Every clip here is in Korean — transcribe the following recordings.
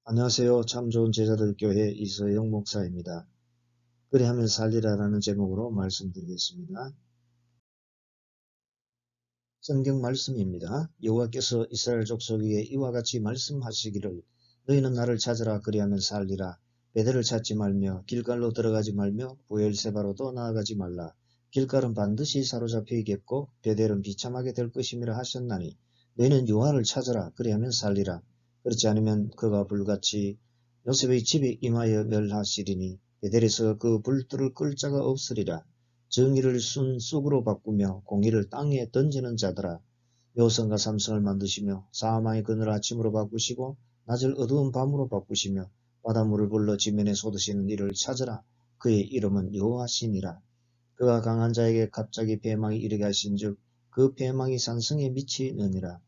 안녕하세요. 참 좋은 제자들 교회 이서영 목사입니다. 그리하면 살리라라는 제목으로 말씀드리겠습니다. 성경 말씀입니다. 여호와께서 이스라엘 족속에게 이와 같이 말씀하시기를 너희는 나를 찾으라 그리하면 살리라. 베델을 찾지 말며 길갈로 들어가지 말며 부엘세바로도 나아가지 말라. 길갈은 반드시 사로잡히겠고 베델은 비참하게 될 것임이라 하셨나니 너희는 여호와를 찾으라 그리하면 살리라. 그렇지 않으면 그가 불같이 요셉의 집에 임하여 멸하시리니 베델에서 그 불들을 끌 자가 없으리라. 정의를 순 쑥으로 바꾸며 공의를 땅에 던지는 자들아, 여호선과 삼성을 만드시며 사망의 그늘 아침으로 바꾸시고 낮을 어두운 밤으로 바꾸시며 바닷물을 불러 지면에 쏟으시는 이를 찾으라. 그의 이름은 여호와시니라. 그가 강한 자에게 갑자기 패망이 이르게 하신즉 그 패망이 산성에 미치느니라.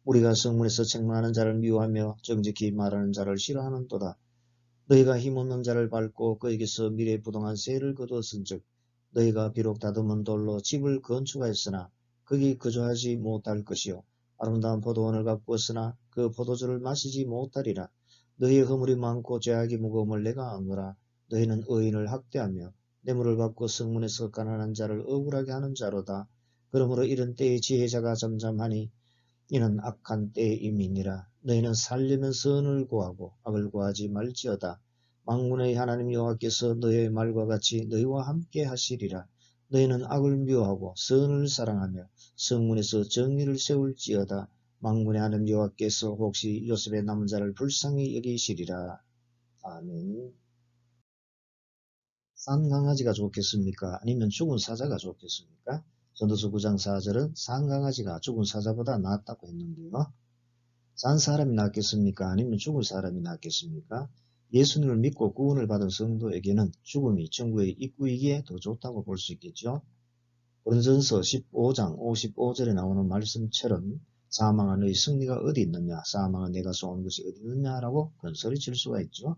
우리가 성문에서 책망하는 자를 미워하며 정직히 말하는 자를 싫어하는도다. 너희가 힘없는 자를 밟고 그에게서 미래부동한 세를 거두었은즉 너희가 비록 다듬은 돌로 집을 건축하였으나 거기 거주하지 못할 것이요 아름다운 포도원을 가꾸었으나 그 포도주를 마시지 못하리라. 너희의 허물이 많고 죄악이 무거움을 내가 아노라. 너희는 의인을 학대하며 뇌물을 받고 성문에서 가난한 자를 억울하게 하는 자로다. 그러므로 이런 때에 지혜자가 잠잠하니 이는 악한 때임이니라. 너희는 살려면 선을 구하고 악을 구하지 말지어다. 만군의 하나님 여호와께서 너희의 말과 같이 너희와 함께 하시리라. 너희는 악을 미워하고 선을 사랑하며 성문에서 정의를 세울지어다. 만군의 하나님 여호와께서 혹시 요셉의 남은 자를 불쌍히 여기시리라. 아멘. 산 강아지가 좋겠습니까? 아니면 죽은 사자가 좋겠습니까? 전도서 9장 4절은 산 강아지가 죽은 사자보다 낫다고 했는데요. 산 사람이 낫겠습니까? 아니면 죽을 사람이 낫겠습니까? 예수님을 믿고 구원을 받은 성도에게는 죽음이 천국의 입구이기에 더 좋다고 볼 수 있겠죠. 고린도전서 15장 55절에 나오는 말씀처럼 사망한 너희 승리가 어디 있느냐? 사망은 내가 쏘는 것이 어디 있느냐라고 큰소리 칠 수가 있죠.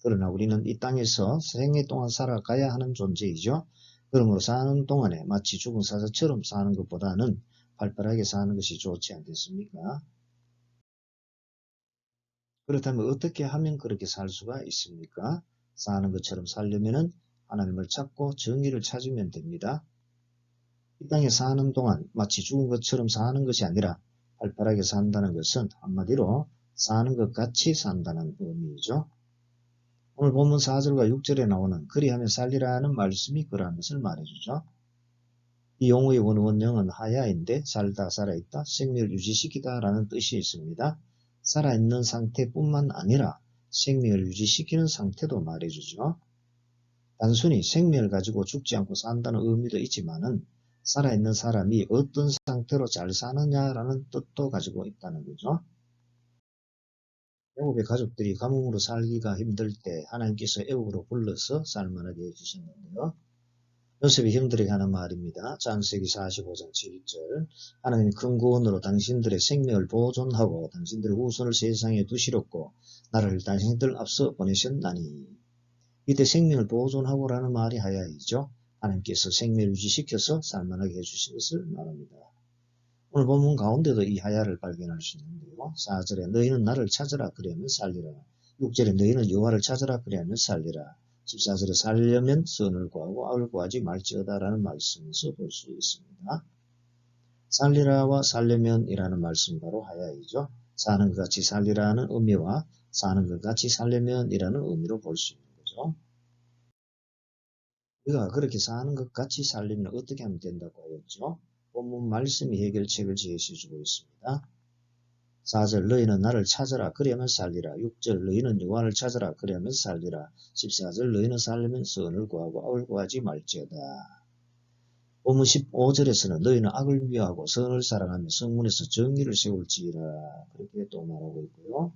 그러나 우리는 이 땅에서 생애 동안 살아가야 하는 존재이죠. 그러므로 사는 동안에 마치 죽은 사자처럼 사는 것보다는 활발하게 사는 것이 좋지 않겠습니까? 그렇다면 어떻게 하면 그렇게 살 수가 있습니까? 사는 것처럼 살려면은 하나님을 찾고 정의를 찾으면 됩니다. 이 땅에 사는 동안 마치 죽은 것처럼 사는 것이 아니라 활발하게 산다는 것은 한마디로 사는 것 같이 산다는 의미이죠. 오늘 본문 4절과 6절에 나오는 그리하면 살리라는 말씀이 그러한 것을 말해주죠. 이 용어의 원어원형은 하야인데 살다, 살아있다, 생명을 유지시키다 라는 뜻이 있습니다. 살아있는 상태뿐만 아니라 생명을 유지시키는 상태도 말해주죠. 단순히 생명을 가지고 죽지 않고 산다는 의미도 있지만은 살아있는 사람이 어떤 상태로 잘 사느냐라는 뜻도 가지고 있다는 거죠. 애굽의 가족들이 가뭄으로 살기가 힘들 때 하나님께서 애굽으로 불러서 살만하게 해주셨는데요. 요셉이 형들에게 하는 말입니다. 창세기 45장 7절 하나님 큰 구원으로 당신들의 생명을 보존하고 당신들의 후손을 세상에 두시렸고 나를 당신들 앞서 보내셨나니 이때 생명을 보존하고라는 말이 하야이죠. 하나님께서 생명을 유지시켜서 살만하게 해주신 것을 말합니다. 오늘 본문 가운데도 이 하야를 발견할 수 있는데요. 4절에 너희는 나를 찾으라 그리하면 살리라. 6절에 너희는 여호와를 찾으라 그리하면 살리라. 14절에 살려면 선을 구하고 악을 구하지 말지어다라는 말씀에서 볼 수 있습니다. 살리라와 살려면이라는 말씀 바로 하야이죠. 사는 것 같이 살리라는 의미와 사는 것 같이 살려면이라는 의미로 볼 수 있는 거죠. 우리가 그렇게 사는 것 같이 살려면 어떻게 하면 된다고 하였죠? 본문 말씀이 해결책을 제시해주고 있습니다. 4절 너희는 나를 찾으라 그리하면 살리라. 6절 너희는 여호와를 찾으라 그리하면 살리라. 14절 너희는 살려면 선을 구하고 악을 구하지 말지어다. 본문 15절에서는 너희는 악을 미워하고 선을 사랑하며 성문에서 정의를 세울지라 그렇게 또 말하고 있고요.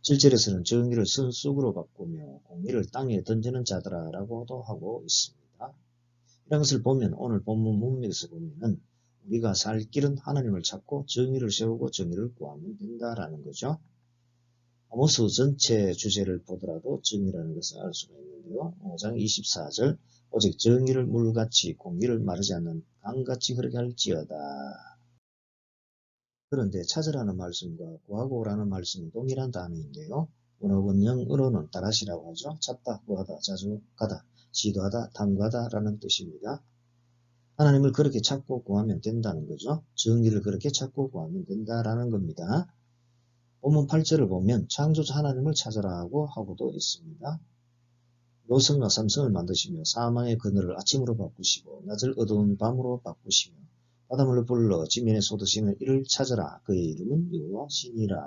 7절에서는 정의를 선쑥으로 바꾸며 공의를 땅에 던지는 자들아 라고도 하고 있습니다. 이런 것을 보면 오늘 본문 문맥에서 보면은 우리가 살 길은 하나님을 찾고 정의를 세우고 정의를 구하면 된다라는 거죠. 아모스 전체 주제를 보더라도 정의라는 것을 알 수가 있는데요. 5장 24절 오직 정의를 물같이 공의를 마르지 않는 강같이 흐르게 할지어다. 그런데 찾으라는 말씀과 구하고 오라는 말씀은 동일한 단어인데요. 원어원형으로는 따라시라고 하죠. 찾다, 구하다, 자주 가다, 시도하다, 탐구하다 라는 뜻입니다. 하나님을 그렇게 찾고 구하면 된다는 거죠. 정의를 그렇게 찾고 구하면 된다라는 겁니다. 본문 8절을 보면 창조자 하나님을 찾으라고 하고도 있습니다. 노성과 삼성을 만드시며 사망의 그늘을 아침으로 바꾸시고 낮을 어두운 밤으로 바꾸시며 바닷물을 불러 지면에 쏟으시는 이를 찾으라. 그의 이름은 여호와시니라.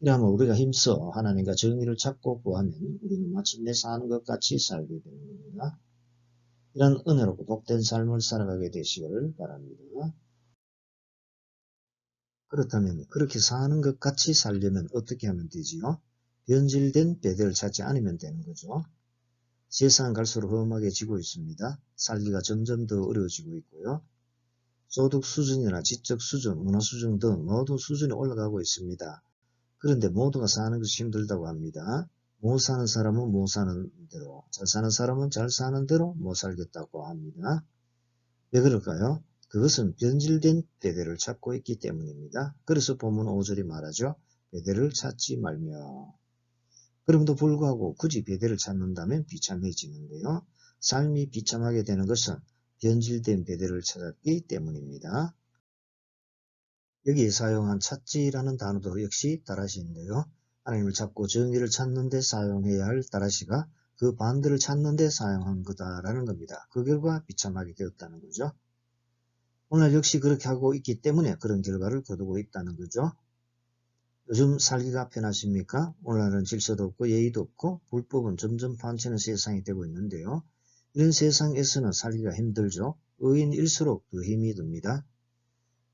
이러면 우리가 힘써 하나님과 정의를 찾고 구하면 우리는 마침내 사는 것 같이 살게 되는 겁니다. 이런 은혜롭고 복된 삶을 살아가게 되시기를 바랍니다. 그렇다면 그렇게 사는 것 같이 살려면 어떻게 하면 되지요? 변질된 베델을 찾지 않으면 되는 거죠. 세상 갈수록 험하게 지고 있습니다. 살기가 점점 더 어려워지고 있고요. 소득 수준이나 지적 수준, 문화 수준 등 모든 수준이 올라가고 있습니다. 그런데 모두가 사는 것이 힘들다고 합니다. 못 사는 사람은 못 사는 대로, 잘 사는 사람은 잘 사는 대로 못 살겠다고 합니다. 왜 그럴까요? 그것은 변질된 베델을 찾고 있기 때문입니다. 그래서 본문 5절이 말하죠. 베델을 찾지 말며. 그럼에도 불구하고 굳이 베델을 찾는다면 비참해지는데요. 삶이 비참하게 되는 것은 변질된 베델을 찾았기 때문입니다. 여기에 사용한 찾지라는 단어도 역시 따라시인데요. 하나님을 찾고 정의를 찾는 데 사용해야 할 따라시가 그 반대를 찾는 데 사용한 거다라는 겁니다. 그 결과 비참하게 되었다는 거죠. 오늘 역시 그렇게 하고 있기 때문에 그런 결과를 거두고 있다는 거죠. 요즘 살기가 편하십니까? 오늘날은 질서도 없고 예의도 없고 불법은 점점 판치는 세상이 되고 있는데요. 이런 세상에서는 살기가 힘들죠. 의인일수록 더 힘이 듭니다.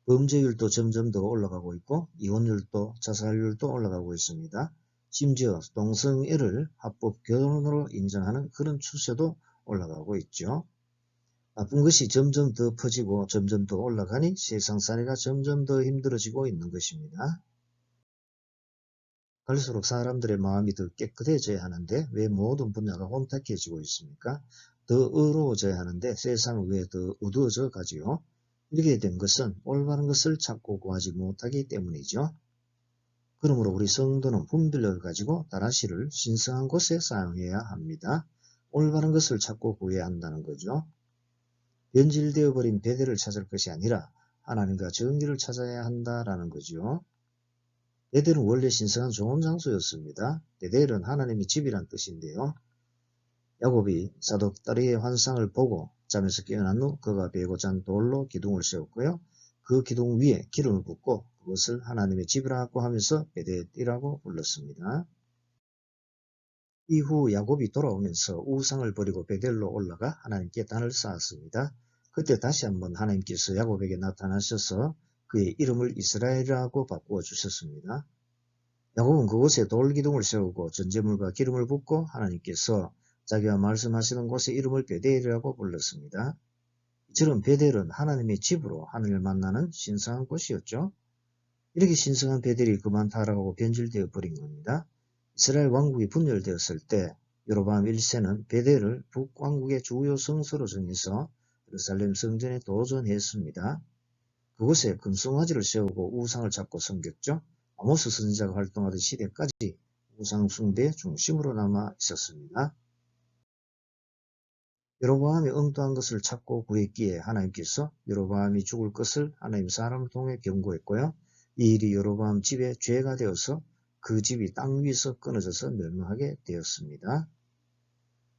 범죄율도 점점 더 올라가고 있고 이혼율도 자살률도 올라가고 있습니다. 심지어 동성애를 합법 결혼으로 인정하는 그런 추세도 올라가고 있죠. 나쁜 것이 점점 더 퍼지고 점점 더 올라가니 세상살이가 점점 더 힘들어지고 있는 것입니다. 갈수록 사람들의 마음이 더 깨끗해져야 하는데 왜 모든 분야가 혼탁해지고 있습니까? 더 의로워져야 하는데 세상은 왜 더 어두워져 가지요? 이렇게 된 것은 올바른 것을 찾고 구하지 못하기 때문이죠. 그러므로 우리 성도는 분별력을 가지고 다라시를 신성한 곳에 사용해야 합니다. 올바른 것을 찾고 구해야 한다는 거죠. 변질되어 버린 베델을 찾을 것이 아니라 하나님과 정의를 찾아야 한다라는 거죠. 베델은 원래 신성한 좋은 장소였습니다. 베델은 하나님의 집이란 뜻인데요. 야곱이 사독 다리의 환상을 보고 잠에서 깨어난 후 그가 베고 잔 돌로 기둥을 세웠고요. 그 기둥 위에 기름을 붓고 그것을 하나님의 집이라고 하면서 베델이라고 불렀습니다. 이후 야곱이 돌아오면서 우상을 버리고 베델로 올라가 하나님께 단을 쌓았습니다. 그때 다시 한번 하나님께서 야곱에게 나타나셔서 그의 이름을 이스라엘이라고 바꾸어 주셨습니다. 야곱은 그곳에 돌기둥을 세우고 전제물과 기름을 붓고 하나님께서 자기가 말씀하시는 곳에 이름을 베델이라고 불렀습니다. 이처럼 베델은 하나님의 집으로 하나님을 만나는 신성한 곳이었죠. 이렇게 신성한 베델이 그만 타락하고 변질되어 버린 겁니다. 이스라엘 왕국이 분열되었을 때 여로보암 1세는 베델을 북왕국의 주요 성소로 정해서 예루살렘 성전에 도전했습니다. 그곳에 금송아지를 세우고 우상을 잡고 섬겼죠. 아모스 선지자가 활동하던 시대까지 우상 숭배의 중심으로 남아 있었습니다. 여로보암이 엉뚱한 것을 찾고 구했기에 하나님께서 여로보암이 죽을 것을 하나님 사람을 통해 경고했고요. 이 일이 여로보암 집의 죄가 되어서 그 집이 땅 위에서 끊어져서 멸망하게 되었습니다.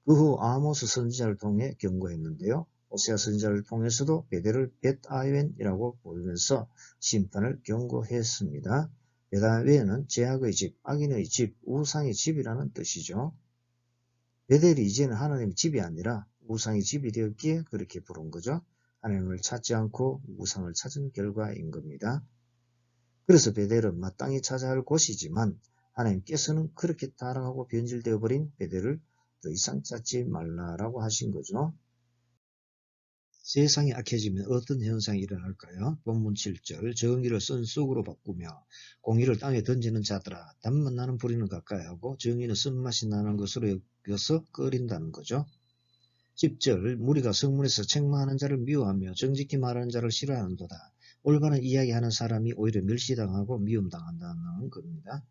그 후 아모스 선지자를 통해 경고했는데요. 호세아 선지자를 통해서도 베델을 벳아웬이라고 부르면서 심판을 경고했습니다. 벳아웬은 죄악의 집, 악인의 집, 우상의 집이라는 뜻이죠. 베델이 이제는 하나님의 집이 아니라 우상의 집이 되었기에 그렇게 부른 거죠. 하나님을 찾지 않고 우상을 찾은 결과인 겁니다. 그래서 베델은 마땅히 찾아야 할 곳이지만 하나님께서는 그렇게 타락하고 변질되어 버린 베델을 더 이상 찾지 말라라고 하신 거죠. 세상이 악해지면 어떤 현상이 일어날까요? 본문 7절 정의를 쓴 쑥으로 바꾸며 공의를 땅에 던지는 자들아 단맛 나는 불이는 가까이 하고 정의는 쓴맛이 나는 것으로 여겨서 끓인다는 거죠. 10절 무리가 성문에서 책망하는 자를 미워하며 정직히 말하는 자를 싫어하는도다. 올바른 이야기하는 사람이 오히려 멸시당하고 미움당한다는 겁니다.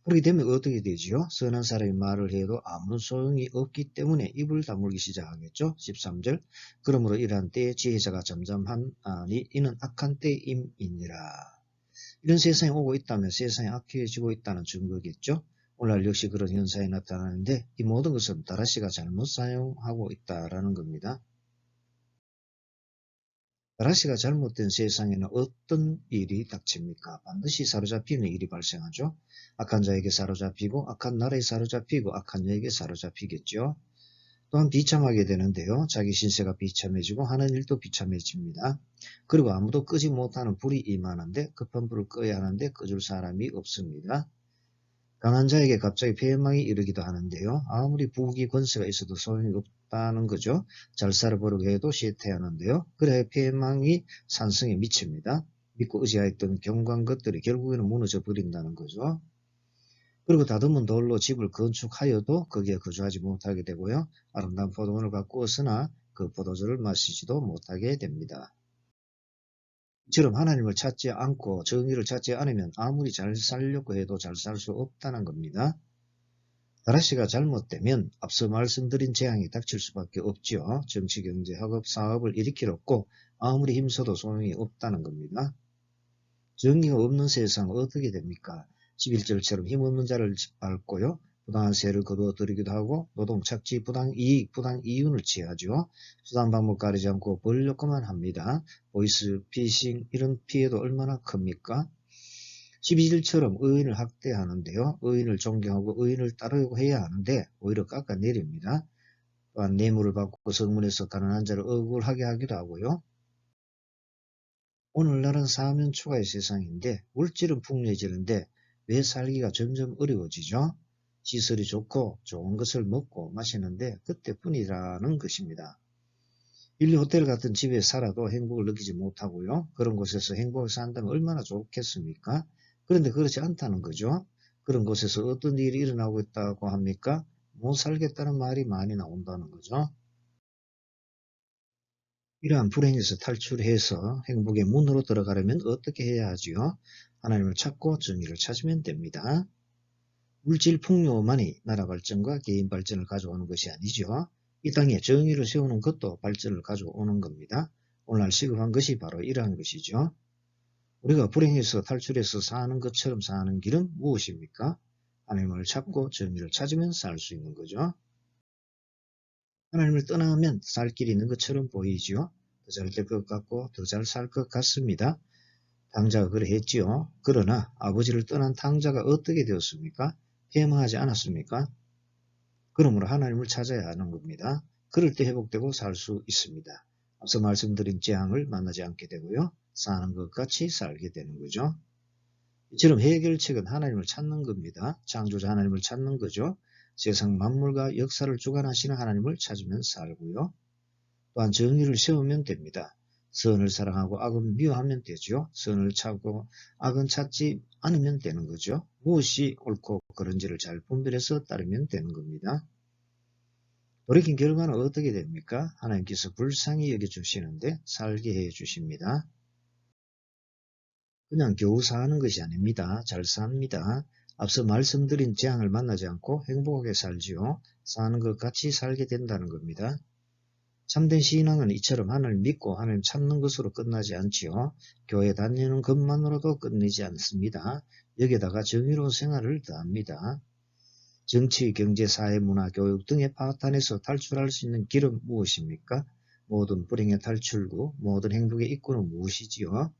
그렇게 되면 어떻게 되지요? 선한 사람이 말을 해도 아무런 소용이 없기 때문에 입을 다물기 시작하겠죠. 13절 그러므로 이러한 때에 지혜자가 잠잠하니 이는 악한 때임이니라. 이런 세상이 오고 있다면 세상이 악해지고 있다는 증거겠죠. 오늘날 역시 그런 현상이 나타나는데 이 모든 것은 다라시가 잘못 사용하고 있다라는 겁니다. 다라시가 잘못된 세상에는 어떤 일이 닥칩니까? 반드시 사로잡히는 일이 발생하죠. 악한 자에게 사로잡히고 악한 나라에 사로잡히고 악한 여에게 사로잡히겠죠. 또한 비참하게 되는데요. 자기 신세가 비참해지고 하는 일도 비참해집니다. 그리고 아무도 끄지 못하는 불이 임하는데 급한 불을 꺼야 하는데 꺼줄 사람이 없습니다. 강한 자에게 갑자기 폐망이 이르기도 하는데요. 아무리 부귀 권세가 있어도 소용이 없다는 거죠. 잘 살아보려고 해도 쇠퇴하는데요. 그래 폐망이 산성에 미칩니다. 믿고 의지하였던 경관 것들이 결국에는 무너져 버린다는 거죠. 그리고 다듬은 돌로 집을 건축하여도 거기에 거주하지 못하게 되고요. 아름다운 포도원을 가꾸었으나 그 포도주를 마시지도 못하게 됩니다. 이처럼 하나님을 찾지 않고 정의를 찾지 않으면 아무리 잘 살려고 해도 잘 살 수 없다는 겁니다. 다라시가 잘못되면 앞서 말씀드린 재앙이 닥칠 수밖에 없지요. 정치, 경제, 학업, 사업을 일으킬 없고 아무리 힘써도 소용이 없다는 겁니다. 정의가 없는 세상은 어떻게 됩니까? 11절처럼 힘없는 자를 짓밟고요. 부당한 세를 거두어들이기도 하고 노동, 착취, 부당이익, 부당이윤을 취하죠. 수단 방법 가리지 않고 벌려고만 합니다. 보이스피싱 이런 피해도 얼마나 큽니까? 12절처럼 의인을 학대하는데요. 의인을 존경하고 의인을 따르려고 해야 하는데 오히려 깎아내립니다. 또한 뇌물을 받고 성문에서 다른 한 자를 억울하게 하기도 하고요. 오늘날은 사면 초과의 세상인데 물질은 풍요해지는데 왜 살기가 점점 어려워지죠? 시설이 좋고 좋은 것을 먹고 마시는데 그때뿐이라는 것입니다. 인류 호텔 같은 집에 살아도 행복을 느끼지 못하고요. 그런 곳에서 행복을 산다면 얼마나 좋겠습니까? 그런데 그렇지 않다는 거죠. 그런 곳에서 어떤 일이 일어나고 있다고 합니까? 못 살겠다는 말이 많이 나온다는 거죠. 이러한 불행에서 탈출해서 행복의 문으로 들어가려면 어떻게 해야 하지요? 하나님을 찾고 정의를 찾으면 됩니다. 물질 풍요만이 나라 발전과 개인 발전을 가져오는 것이 아니죠. 이 땅에 정의를 세우는 것도 발전을 가져오는 겁니다. 오늘날 시급한 것이 바로 이러한 것이죠. 우리가 불행에서 탈출해서 사는 것처럼 사는 길은 무엇입니까? 하나님을 찾고 정의를 찾으면 살 수 있는 거죠. 하나님을 떠나면 살 길이 있는 것처럼 보이지요. 더 잘 될 것 같고 더 잘 살 것 같습니다. 탕자가 그러했지요. 그러나 아버지를 떠난 탕자가 어떻게 되었습니까? 회망하지 않았습니까? 그러므로 하나님을 찾아야 하는 겁니다. 그럴 때 회복되고 살 수 있습니다. 앞서 말씀드린 재앙을 만나지 않게 되고요. 사는 것 같이 살게 되는 거죠. 이처럼 해결책은 하나님을 찾는 겁니다. 창조자 하나님을 찾는 거죠. 세상 만물과 역사를 주관하시는 하나님을 찾으면 살고요. 또한 정의를 세우면 됩니다. 선을 사랑하고 악은 미워하면 되죠. 선을 찾고 악은 찾지 않으면 되는 거죠. 무엇이 옳고 그른지를 잘 분별해서 따르면 되는 겁니다. 돌이킨 결과는 어떻게 됩니까? 하나님께서 불쌍히 여겨주시는데 살게 해주십니다. 그냥 겨우 사는 것이 아닙니다. 잘 삽니다. 앞서 말씀드린 재앙을 만나지 않고 행복하게 살지요. 사는 것 같이 살게 된다는 겁니다. 참된 신앙은 이처럼 하나님을 믿고 하나님 찾는 것으로 끝나지 않지요. 교회 다니는 것만으로도 끝내지 않습니다. 여기에다가 정의로운 생활을 더합니다. 정치, 경제, 사회, 문화, 교육 등의 파탄에서 탈출할 수 있는 길은 무엇입니까? 모든 불행의 탈출구, 모든 행복의 입구는 무엇이지요?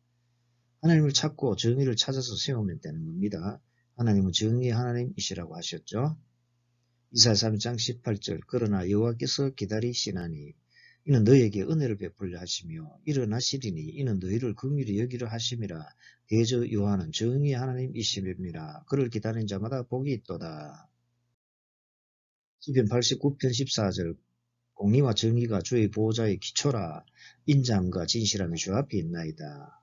하나님을 찾고 정의를 찾아서 세우면 되는 겁니다. 하나님은 정의의 하나님이시라고 하셨죠. 이사야 3장 18절 그러나 여호와께서 기다리시나니 이는 너에게 은혜를 베풀려 하시며 일어나시리니 이는 너희를 긍휼히 여기려 하심이라. 대저 여호와는 정의의 하나님이심이라. 그를 기다리는 자마다 복이 있도다. 시편 89편 14절 공의와 정의가 주의 보호자의 기초라. 인자함과 진실함이 주 앞에 있나이다.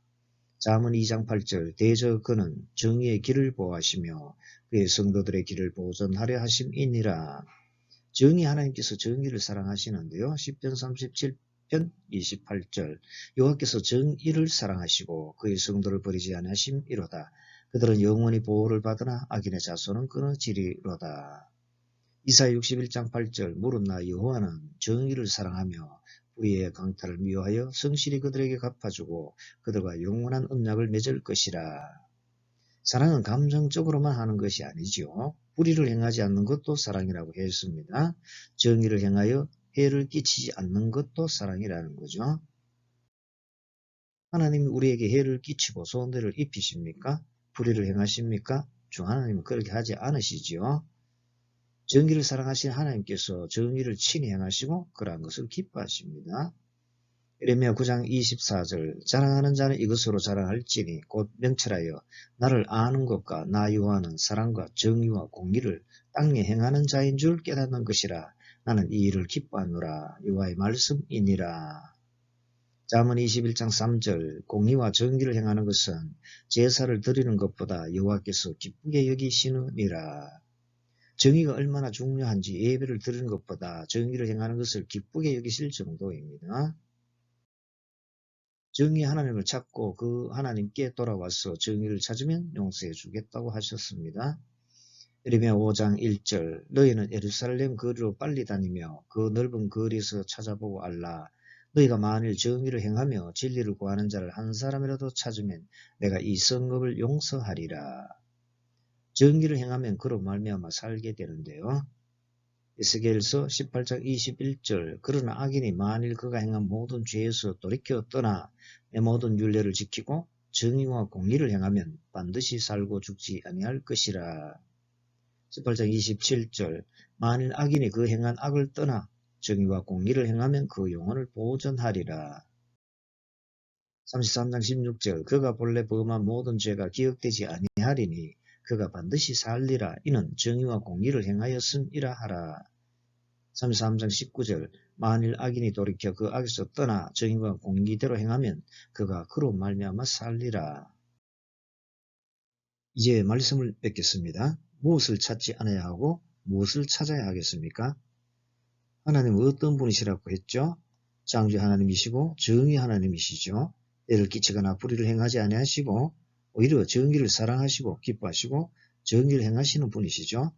잠언 2장 8절 대저 그는 정의의 길을 보호하시며 그의 성도들의 길을 보존하려 하심이니라. 정의 하나님께서 정의를 사랑하시는데요. 10편 시편 28절 여호와께서 정의를 사랑하시고 그의 성도를 버리지 아니하심이로다. 그들은 영원히 보호를 받으나 악인의 자손은 끊어지리로다. 이사야 61장 8절 무릇 나 여호와는 정의를 사랑하며 불의의 강탈을 미워하여 성실히 그들에게 갚아주고 그들과 영원한 언약을 맺을 것이라. 사랑은 감정적으로만 하는 것이 아니지요. 불의를 행하지 않는 것도 사랑이라고 했습니다. 정의를 행하여 해를 끼치지 않는 것도 사랑이라는 거죠. 하나님이 우리에게 해를 끼치고 손해를 입히십니까? 불의를 행하십니까? 주 하나님은 그렇게 하지 않으시지요. 정의를 사랑하신 하나님께서 정의를 친히 행하시고 그러한 것을 기뻐하십니다. 예레미야 9장 24절 자랑하는 자는 이것으로 자랑할지니 곧 명철하여 나를 아는 것과 나 여호와는 사랑과 정의와 공의를 땅에 행하는 자인 줄 깨닫는 것이라. 나는 이 일을 기뻐하노라. 여호와의 말씀이니라. 잠언 21장 3절 공의와 정의를 행하는 것은 제사를 드리는 것보다 여호와께서 기쁘게 여기시느니라. 정의가 얼마나 중요한지 예배를 드리는 것보다 정의를 행하는 것을 기쁘게 여기실 정도입니다. 정의 하나님을 찾고 그 하나님께 돌아와서 정의를 찾으면 용서해 주겠다고 하셨습니다. 예레미야 5장 1절 너희는 예루살렘 거리로 빨리 다니며 그 넓은 거리에서 찾아보고 알라. 너희가 만일 정의를 행하며 진리를 구하는 자를 한 사람이라도 찾으면 내가 이 성읍을 용서하리라. 정의를 행하면 그로 말미암아 살게 되는데요. 에스겔서 18장 21절 그러나 악인이 만일 그가 행한 모든 죄에서 돌이켜 떠나 내 모든 율례를 지키고 정의와 공의를 행하면 반드시 살고 죽지 아니할 것이라. 18장 27절 만일 악인이 그 행한 악을 떠나 정의와 공의를 행하면 그 영혼을 보존하리라. 33장 16절 그가 본래 범한 모든 죄가 기억되지 아니하리니 그가 반드시 살리라. 이는 정의와 공의를 행하였음이라 하라. 33장 19절 만일 악인이 돌이켜 그 악에서 떠나 정의와 공의대로 행하면 그가 그로 말미암아 살리라. 이제 말씀을 뵙겠습니다. 무엇을 찾지 않아야 하고 무엇을 찾아야 하겠습니까? 하나님은 어떤 분이시라고 했죠? 창조주 하나님이시고 정의 하나님이시죠. 애를 끼치거나 불의를 행하지 아니하시고 오히려 정의를 사랑하시고 기뻐하시고 정의를 행하시는 분이시죠.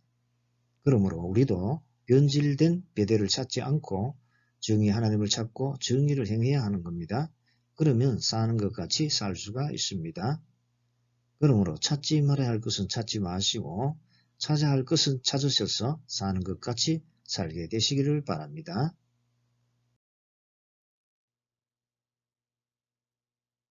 그러므로 우리도 변질된 베델을 찾지 않고 정의 하나님을 찾고 정의를 행해야 하는 겁니다. 그러면 사는 것 같이 살 수가 있습니다. 그러므로 찾지 말아야 할 것은 찾지 마시고 찾아야 할 것은 찾으셔서 사는 것 같이 살게 되시기를 바랍니다.